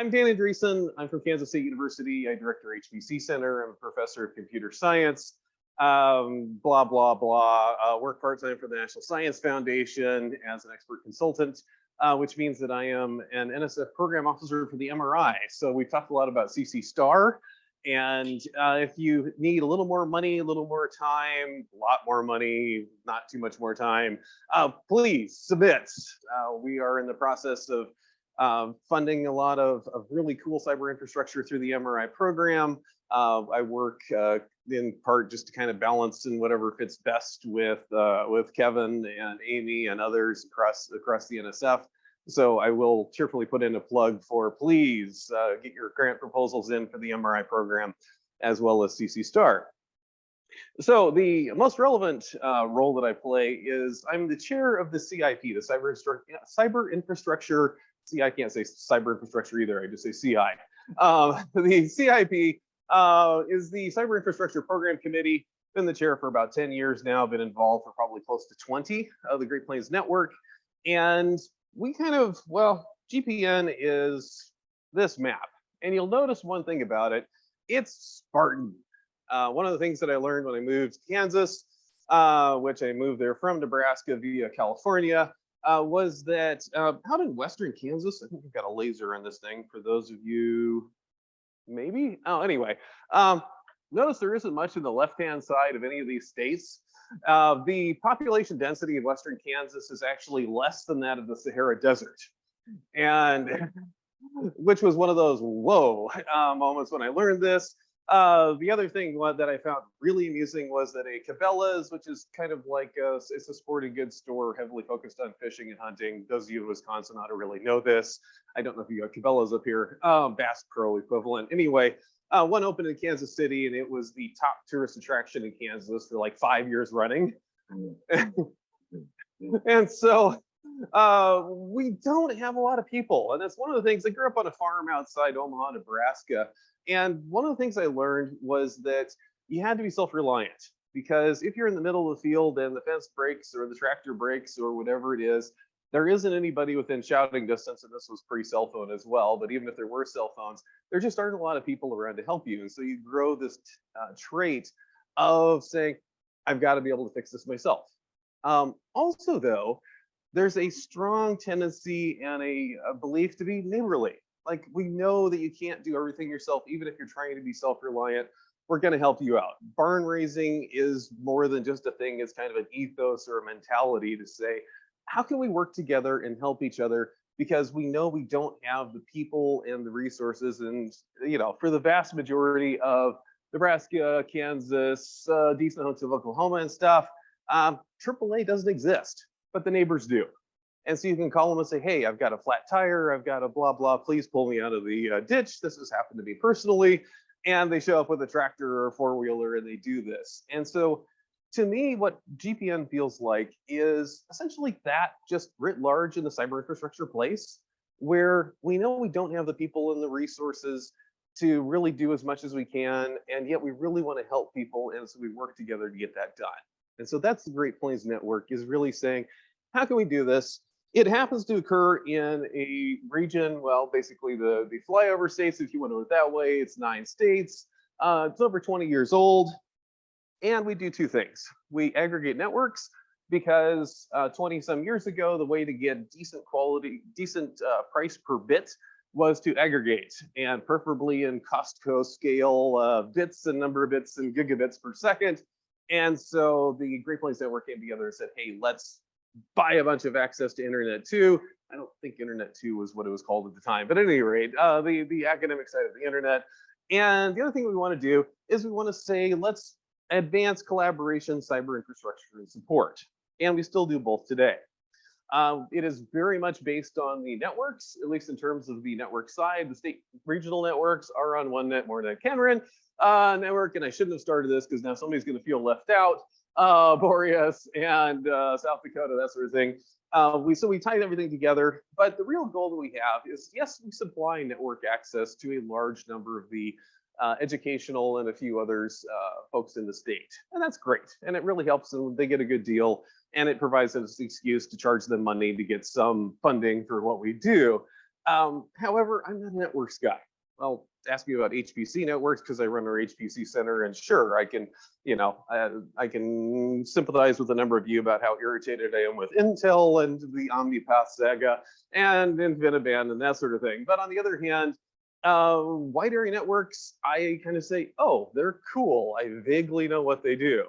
I'm Dan Andresen. I'm from Kansas State University. I direct our HPC Center. I'm a professor of computer science. Blah, blah, blah. Work part-time for the National Science Foundation as an expert consultant, which means that I am an NSF program officer for the MRI. So we've talked a lot about CC Star. And if you need a little more money, a little more time, a lot more money, not too much more time, please submit. We are in the process of funding a lot of really cool cyber infrastructure through the MRI program. I work in part just to kind of balance in whatever fits best with Kevin and Amy and others across the NSF. So I will cheerfully put in a plug for please get your grant proposals in for the MRI program as well as CC Star. So the most relevant role that I play is I'm the chair of the CIP, the Cyber Infrastructure. See, I can't say cyber infrastructure either. I just say CI. The CIP is the Cyber Infrastructure Program Committee. Been the chair for about 10 years now. Been involved for probably close to 20 of the Great Plains Network. And we kind of, well, GPN is this map. And you'll notice one thing about it. It's Spartan. One of the things that I learned when I moved to Kansas, which I moved there from Nebraska via California, was that out in western Kansas, I think we've got a laser on this thing for those of you, maybe? Oh, anyway, notice there isn't much in the left-hand side of any of these states. The population density of western Kansas is actually less than that of the Sahara Desert. And which was one of those whoa moments when I learned this. The other thing that I found really amusing was that a Cabela's, which is kind of like it's a sporting goods store heavily focused on fishing and hunting. Those of you in Wisconsin ought to really know this. I don't know if you got Cabela's up here, Bass Pro equivalent. Anyway, one opened in Kansas City, and it was the top tourist attraction in Kansas for like 5 years running. And so we don't have a lot of people. And that's one of the things. I grew up on a farm outside Omaha, Nebraska. And one of the things I learned was that you had to be self-reliant, because if you're in the middle of the field and the fence breaks or the tractor breaks or whatever it is, there isn't anybody within shouting distance. And this was pre-cell phone as well. But even if there were cell phones, there just aren't a lot of people around to help you. And so you grow this trait of saying, I've got to be able to fix this myself. Also, though, there's a strong tendency and a belief to be neighborly. Like, we know that you can't do everything yourself, even if you're trying to be self-reliant. We're going to help you out. Barn raising is more than just a thing. It's kind of an ethos or a mentality to say, how can we work together and help each other? Because we know we don't have the people and the resources. And, you know, for the vast majority of Nebraska, Kansas, decent hunks of Oklahoma and stuff, AAA doesn't exist, but the neighbors do. And so you can call them and say, hey, I've got a flat tire, I've got a blah, blah, please pull me out of the ditch. This has happened to me personally. And they show up with a tractor or a four-wheeler and they do this. And so to me, what GPN feels like is essentially that, just writ large in the cyber infrastructure place, where we know we don't have the people and the resources to really do as much as we can. And yet we really want to help people. And so we work together to get that done. And so that's the Great Plains Network, is really saying, how can we do this? It happens to occur in a region, well, basically the flyover states, if you want to do it that way. It's 9 states. It's over 20 years old. And we do two things. We aggregate networks, because 20 some years ago, the way to get decent quality, decent price per bit was to aggregate, and preferably in Costco scale bits and number of bits and gigabits per second. And so the Great Plains Network came together and said, hey, let's buy a bunch of access to Internet 2. I don't think Internet 2 was what it was called at the time, but at any rate, the academic side of the Internet. And the other thing we want to do is we want to say, let's advance collaboration, cyber infrastructure, and support. And we still do both today. It is very much based on the networks, at least in terms of the network side. The state regional networks are on OneNet, MoreNet, Cameron network, and I shouldn't have started this because now somebody's going to feel left out. Boreas and South Dakota, that sort of thing. So we tie everything together, but the real goal that we have is, yes, we supply network access to a large number of the educational and a few others folks in the state, and that's great, and it really helps them. They get a good deal, and it provides us an excuse to charge them money to get some funding for what we do. However, I'm not a networks guy. Well, ask me about HPC networks because I run our HPC center, and sure, I can, I can sympathize with a number of you about how irritated I am with Intel and the Omnipath saga and InfiniBand and that sort of thing. But on the other hand, wide area networks, I kind of say, oh, they're cool. I vaguely know what they do.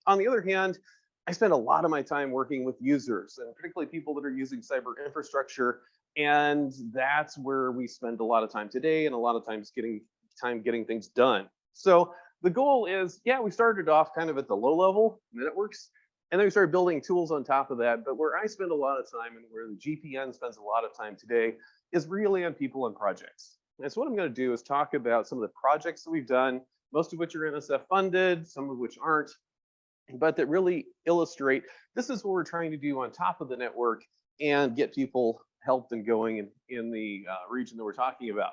On the other hand, I spend a lot of my time working with users, and particularly people that are using cyber infrastructure. And that's where we spend a lot of time today, and a lot of times getting things done. So the goal is, yeah, we started off kind of at the low level networks, and then we started building tools on top of that. But where I spend a lot of time and where the GPN spends a lot of time today is really on people and projects. And so what I'm going to do is talk about some of the projects that we've done, most of which are NSF funded, some of which aren't, but that really illustrate this is what we're trying to do on top of the network and get people helped and going in the region that we're talking about.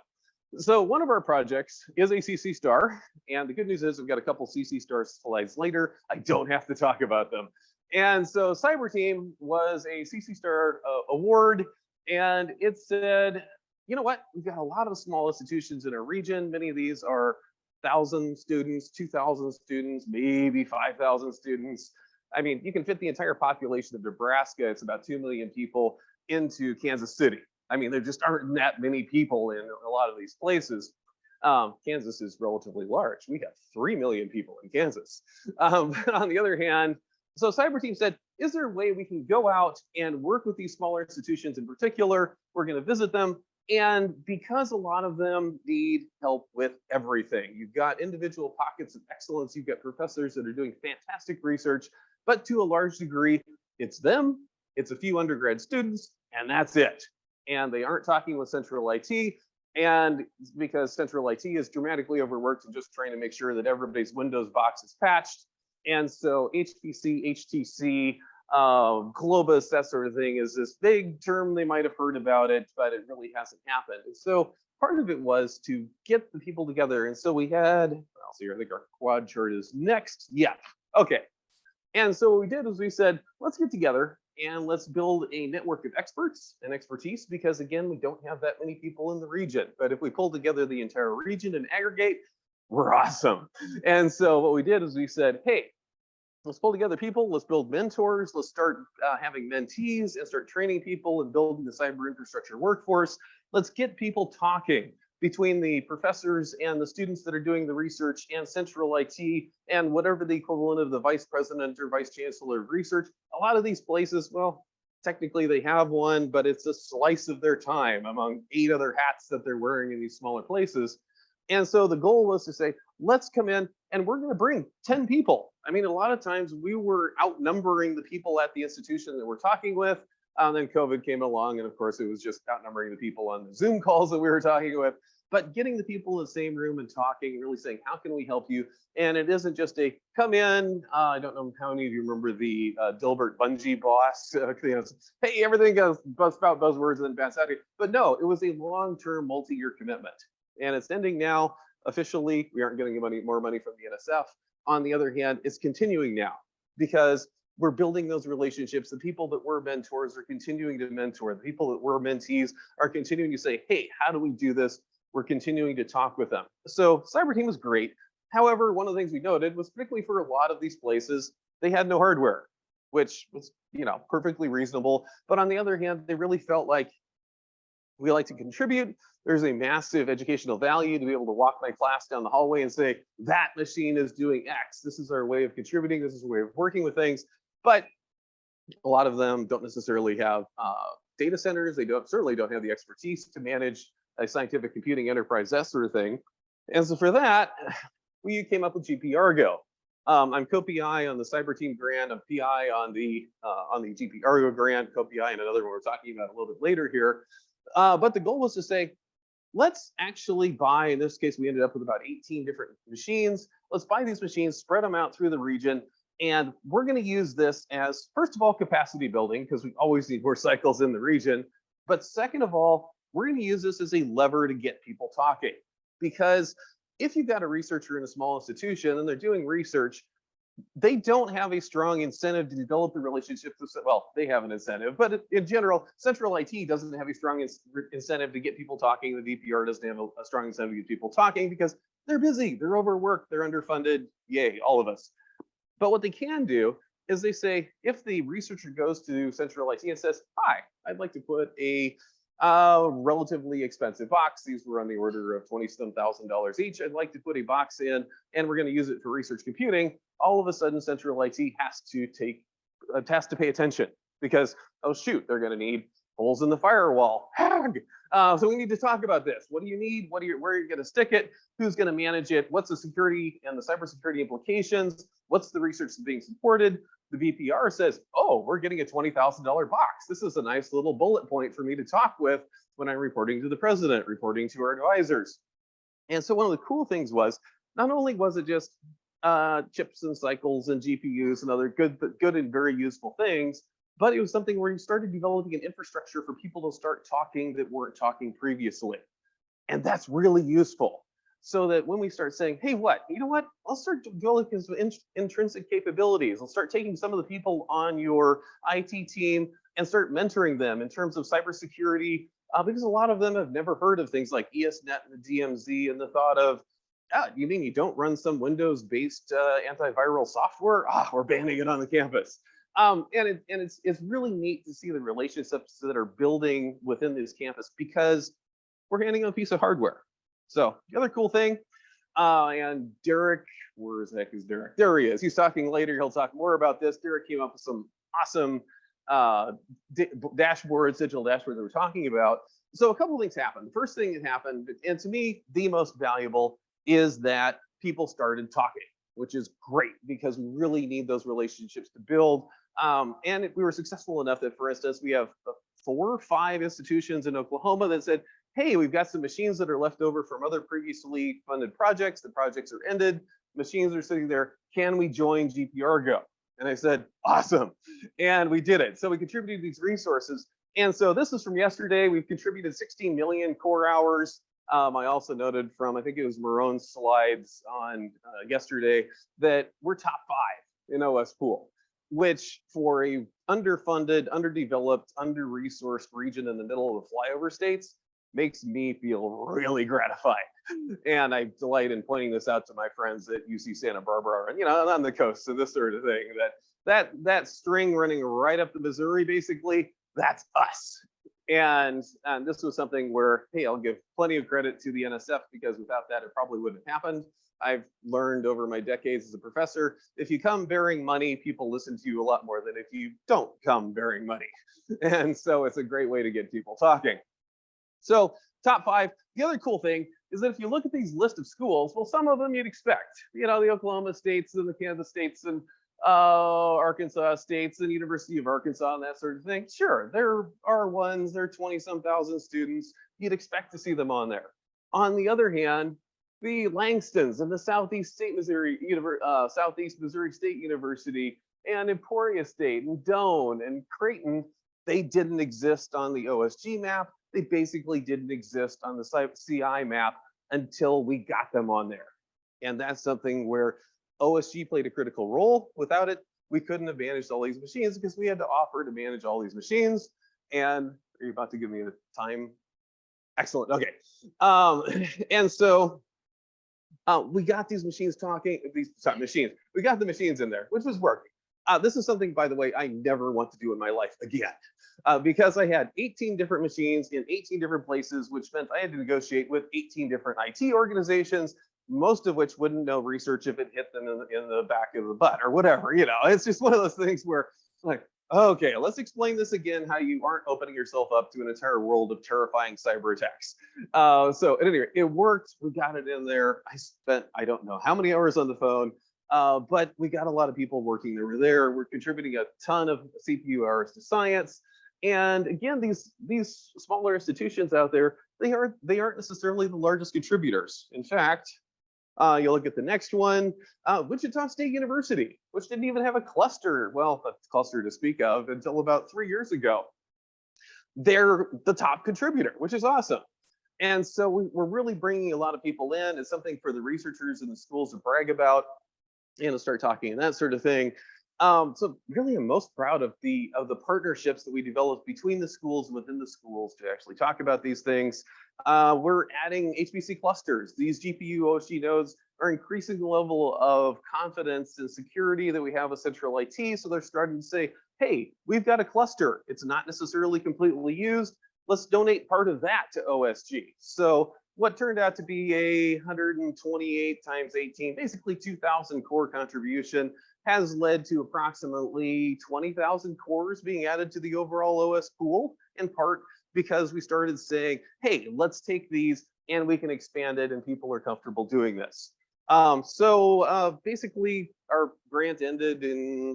So one of our projects is a CC star, and the good news is we've got a couple CC star slides later. I don't have to talk about them. And so Cyber Team was a CC star award, and it said, you know what, we've got a lot of small institutions in our region. Many of these are 1,000 students, 2,000 students, maybe 5,000 students. I mean, you can fit the entire population of Nebraska, it's about 2 million people, into Kansas City. I mean, there just aren't that many people in a lot of these places. Kansas is relatively large. We have 3 million people in Kansas. But on the other hand, so Cyber Team said, is there a way we can go out and work with these smaller institutions in particular? We're going to visit them. And because a lot of them need help with everything, you've got individual pockets of excellence, you've got professors that are doing fantastic research, but to a large degree, it's them, it's a few undergrad students, and that's it. And they aren't talking with central IT, and because central IT is dramatically overworked and just trying to make sure that everybody's Windows box is patched. And so HPC, HTC, Globus, that sort of thing is this big term. They might have heard about it, but it really hasn't happened. And so part of it was to get the people together. And so we had, well, so I think our quad chart is next. Yeah, okay. And so what we did was we said, let's get together and let's build a network of experts and expertise, because again, we don't have that many people in the region. But if we pull together the entire region and aggregate, we're awesome. And so what we did is we said, hey, let's pull together people, let's build mentors, let's start having mentees and start training people and building the cyber infrastructure workforce. Let's get people talking between the professors and the students that are doing the research and central IT and whatever the equivalent of the vice president or vice chancellor of research. A lot of these places, well, technically they have one, but it's a slice of their time among 8 other hats that they're wearing in these smaller places. And so the goal was to say, let's come in and we're going to bring 10 people. I mean, a lot of times we were outnumbering the people at the institution that we're talking with. Then COVID came along, and of course, it was just outnumbering the people on the Zoom calls that we were talking with. But getting the people in the same room and talking, really saying, how can we help you? And it isn't just a come in. I don't know how many of you remember the Dilbert Bungee boss. Hey, everything goes about buzzwords and then bounce out here. But no, it was a long-term, multi-year commitment. And it's ending now officially. We aren't getting more money from the NSF. On the other hand, it's continuing now because we're building those relationships. The people that were mentors are continuing to mentor. The people that were mentees are continuing to say, hey, how do we do this? We're continuing to talk with them. So Cyber Team was great. However, one of the things we noted was particularly for a lot of these places, they had no hardware, which was, perfectly reasonable. But on the other hand, they really felt like we like to contribute. There's a massive educational value to be able to walk my class down the hallway and say, that machine is doing X. This is our way of contributing. This is our way of working with things. But a lot of them don't necessarily have data centers. They certainly don't have the expertise to manage a scientific computing enterprise, that sort of thing. And so for that, we came up with GP-ARGO. I'm co-PI on the Cyber Team grant. I'm PI on the GP-ARGO grant, co-PI, and another one we're talking about a little bit later here. But the goal was to say, let's actually buy, in this case, we ended up with about 18 different machines. Let's buy these machines, spread them out through the region, and we're going to use this as, first of all, capacity building, because we always need more cycles in the region. But second of all, we're going to use this as a lever to get people talking. Because if you've got a researcher in a small institution and they're doing research, they don't have a strong incentive to develop the relationships with, well, they have an incentive, but in general, central IT doesn't have a strong incentive to get people talking. The DPR doesn't have a strong incentive to get people talking because they're busy, they're overworked, they're underfunded. Yay, all of us. But what they can do is they say, if the researcher goes to central IT and says, hi, I'd like to put a relatively expensive box. These were on the order of $20,000 each. I'd like to put a box in, and we're going to use it for research computing. All of a sudden, central IT has to pay attention because, oh shoot, they're going to need holes in the firewall. So we need to talk about this. What do you need? Where are you going to stick it? Who's going to manage it? What's the security and the cybersecurity implications? What's the research that's being supported? The VPR says, oh, we're getting a $20,000 box. This is a nice little bullet point for me to talk with when I'm reporting to the president, reporting to our advisors. And so one of the cool things was, not only was it just chips and cycles and GPUs and other good and very useful things, but it was something where you started developing an infrastructure for people to start talking that weren't talking previously. And that's really useful. So that when we start saying, hey, you know what? I'll start developing some intrinsic capabilities. I'll start taking some of the people on your IT team and start mentoring them in terms of cybersecurity, because a lot of them have never heard of things like ESNet and the DMZ, and the thought of, you mean you don't run some Windows-based antiviral software? We're banning it on the campus. And it's really neat to see the relationships that are building within this campus because we're handing them a piece of hardware. So the other cool thing, and Derek, where the heck is Derek? There he is. He's talking later. He'll talk more about this. Derek came up with some awesome dashboards, digital dashboards that we're talking about. So a couple of things happened. The first thing that happened, and to me, the most valuable, is that people started talking, which is great because we really need those relationships to build. And we were successful enough that, for instance, we have 4 or 5 institutions in Oklahoma that said, hey, we've got some machines that are left over from other previously funded projects. The projects are ended. Machines are sitting there. Can we join GP-ARGO? And I said, awesome. And we did it. So we contributed these resources. And so this is from yesterday. We've contributed 16 million core hours. I also noted from, I think it was Marone's slides on yesterday, that we're top 5 in OS Pool, which for a underfunded, underdeveloped, under-resourced region in the middle of the flyover states makes me feel really gratified. And I delight in pointing this out to my friends at UC Santa Barbara and, on the coast and this sort of thing, that string running right up the Missouri, basically, that's us. And this was something where, hey, I'll give plenty of credit to the NSF because without that, it probably wouldn't have happened. I've learned over my decades as a professor, if you come bearing money, people listen to you a lot more than if you don't come bearing money. And so it's a great way to get people talking. So top 5. The other cool thing is that if you look at these list of schools, well, some of them you'd expect, the Oklahoma states and the Kansas states and Arkansas states and University of Arkansas and that sort of thing. Sure, there are ones, there are 20-some thousand students. You'd expect to see them on there. On the other hand, the Langstons and the Southeast Missouri State University and Emporia State and Doane and Creighton, they didn't exist on the OSG map. They basically didn't exist on the CI map until we got them on there. And that's something where OSG played a critical role. Without it, we couldn't have managed all these machines because we had to offer to manage all these machines. And are you about to give me the time? Excellent. Okay. And so we got these machines talking, we got the machines in there, which was working. This is something, by the way, I never want to do in my life again, because I had 18 different machines in 18 different places, which meant I had to negotiate with 18 different IT organizations, most of which wouldn't know research if it hit them in the back of the butt or whatever. It's just one of those things where, like, okay, let's explain this again, how you aren't opening yourself up to an entire world of terrifying cyber attacks. So at any rate, it worked. We got it in there. I spent, I don't know how many hours on the phone, but we got a lot of people working over there. We're contributing a ton of CPU hours to science. And again, these smaller institutions out there, they aren't necessarily the largest contributors. In fact, you look at the next one, Wichita State University, which didn't even have a cluster, well, a cluster to speak of until about 3 years ago. They're the top contributor, which is awesome. And so we're really bringing a lot of people in. It's something for the researchers in the schools to brag about. and to start talking and that sort of thing. So really, I'm most proud of the partnerships that we developed between the schools and within the schools to actually talk about these things. We're adding HPC clusters. These GPU OSG nodes are increasing the level of confidence and security that we have with central IT. So they're starting to say, hey, we've got a cluster. It's not necessarily completely used. Let's donate part of that to OSG. So what turned out to be a 128 times 18, basically 2,000 core contribution, has led to approximately 20,000 cores being added to the overall OS pool, in part because we started saying, hey, let's take these and we can expand it and people are comfortable doing this. Basically, our grant ended in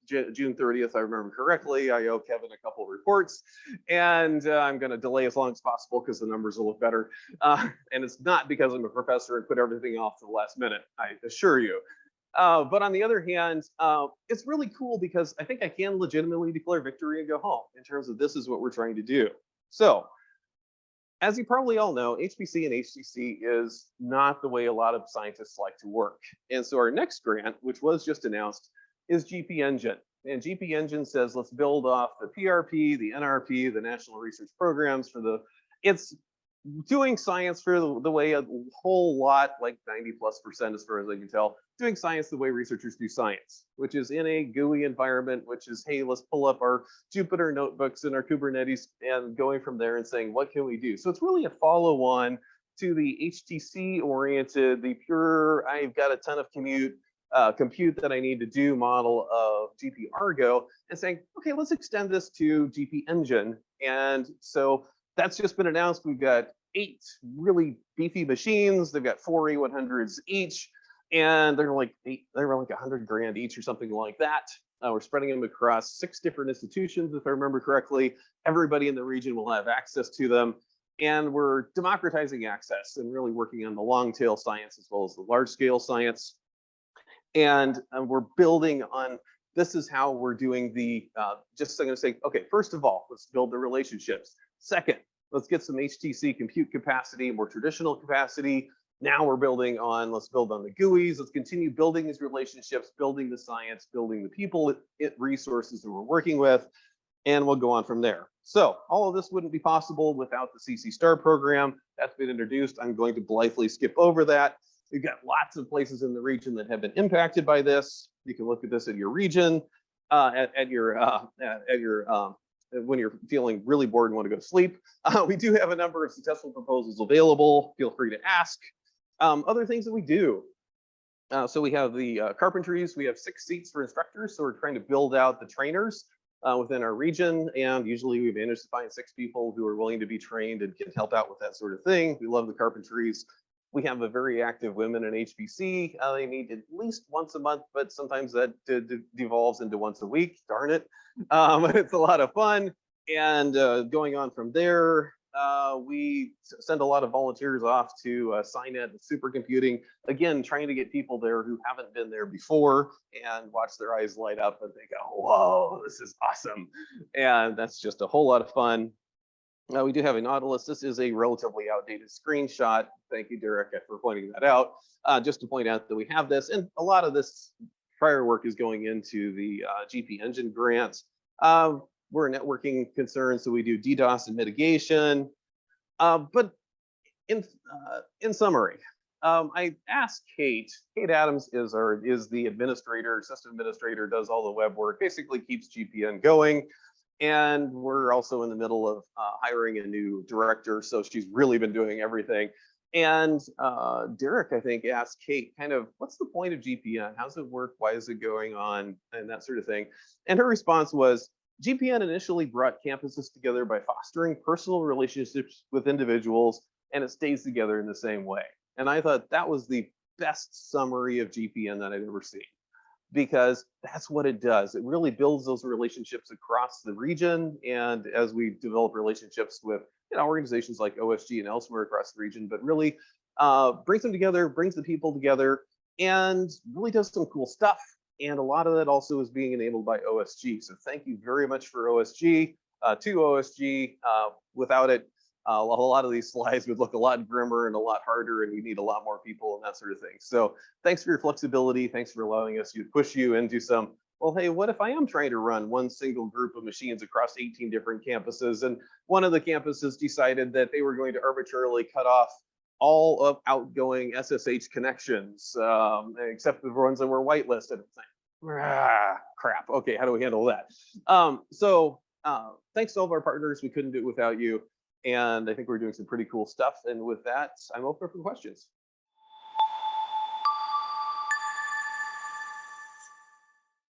June 30th, I remember correctly. I owe Kevin a couple of reports, and I'm going to delay as long as possible because the numbers will look better. And it's not because I'm a professor and put everything off to the last minute, I assure you. But on the other hand, it's really cool because I think I can legitimately declare victory and go home in terms of this is what we're trying to do. So, as you probably all know, HPC and HTC is not the way a lot of scientists like to work. And so our next grant, which was just announced, is GP-Engine. And GP-Engine says, let's build off the PRP, the NRP, the National Research Programs it's doing science for the way a whole lot, like 90+% as far as I can tell, doing science the way researchers do science, which is in a GUI environment, which is, hey, let's pull up our Jupyter notebooks and our Kubernetes and going from there and saying, what can we do? So it's really a follow-on to the HTC oriented, the pure, I've got a ton of compute that I need to do model of GP-ARGO, and saying, okay, let's extend this to GP-Engine. And so that's just been announced. We've got 8 really beefy machines. They've got 4 A100s each, and they're like 100 grand each or something like that. We're spreading them across 6 different institutions, if I remember correctly. Everybody in the region will have access to them, and we're democratizing access and really working on the long tail science as well as the large scale science. And we're building on. This is how we're doing the. Just I'm going to say, okay, first of all, let's build the relationships. Second, let's get some HTC compute capacity, more traditional capacity. Now we're building on, let's build on the GUIs. Let's continue building these relationships, building the science, building the people, resources that we're working with, and we'll go on from there. So all of this wouldn't be possible without the CC Star program. That's been introduced. I'm going to blithely skip over that. We've got lots of places in the region that have been impacted by this. You can look at this at your region, when you're feeling really bored and want to go to sleep. We do have a number of successful proposals available. Feel free to ask. Other things that we do. So we have the carpentries. We have 6 seats for instructors. So we're trying to build out the trainers within our region. And usually we manage to find 6 people who are willing to be trained and can help out with that sort of thing. We love the carpentries. We have a very active women in HPC. They meet at least once a month, but sometimes that devolves into once a week. Darn it. It's a lot of fun. And going on from there, we send a lot of volunteers off to SciNet and supercomputing. Again, trying to get people there who haven't been there before and watch their eyes light up and they go, whoa, this is awesome. And that's just a whole lot of fun. We do have a Nautilus. This is a relatively outdated screenshot. Thank you, Derek, for pointing that out. Just to point out that we have this, and a lot of this prior work is going into the GP-Engine grant. We're a networking concern, so we do DDoS and mitigation. But in summary, I asked Kate. Kate Adams is the administrator, system administrator, does all the web work, basically keeps GPN going. And we're also in the middle of hiring a new director, so she's really been doing everything. And Derek, I think, asked Kate kind of, what's the point of GPN? How's it work? Why is it going on? And that sort of thing. And her response was, GPN initially brought campuses together by fostering personal relationships with individuals, and it stays together in the same way. And I thought that was the best summary of GPN that I'd ever seen, because that's what it does. It really builds those relationships across the region. And as we develop relationships with organizations like OSG and elsewhere across the region, but really brings them together, brings the people together, and really does some cool stuff. And a lot of that also is being enabled by OSG. So thank you very much for OSG, to OSG. Without it, A lot of these slides would look a lot grimmer and a lot harder, and we need a lot more people and that sort of thing. So thanks for your flexibility. Thanks for allowing us to push you into some, well, hey, what if I am trying to run one single group of machines across 18 different campuses? And one of the campuses decided that they were going to arbitrarily cut off all of outgoing SSH connections, except the ones that were whitelisted. Crap. Okay, how do we handle that? Thanks to all of our partners. We couldn't do it without you. And I think we're doing some pretty cool stuff. And with that, I'm open for questions.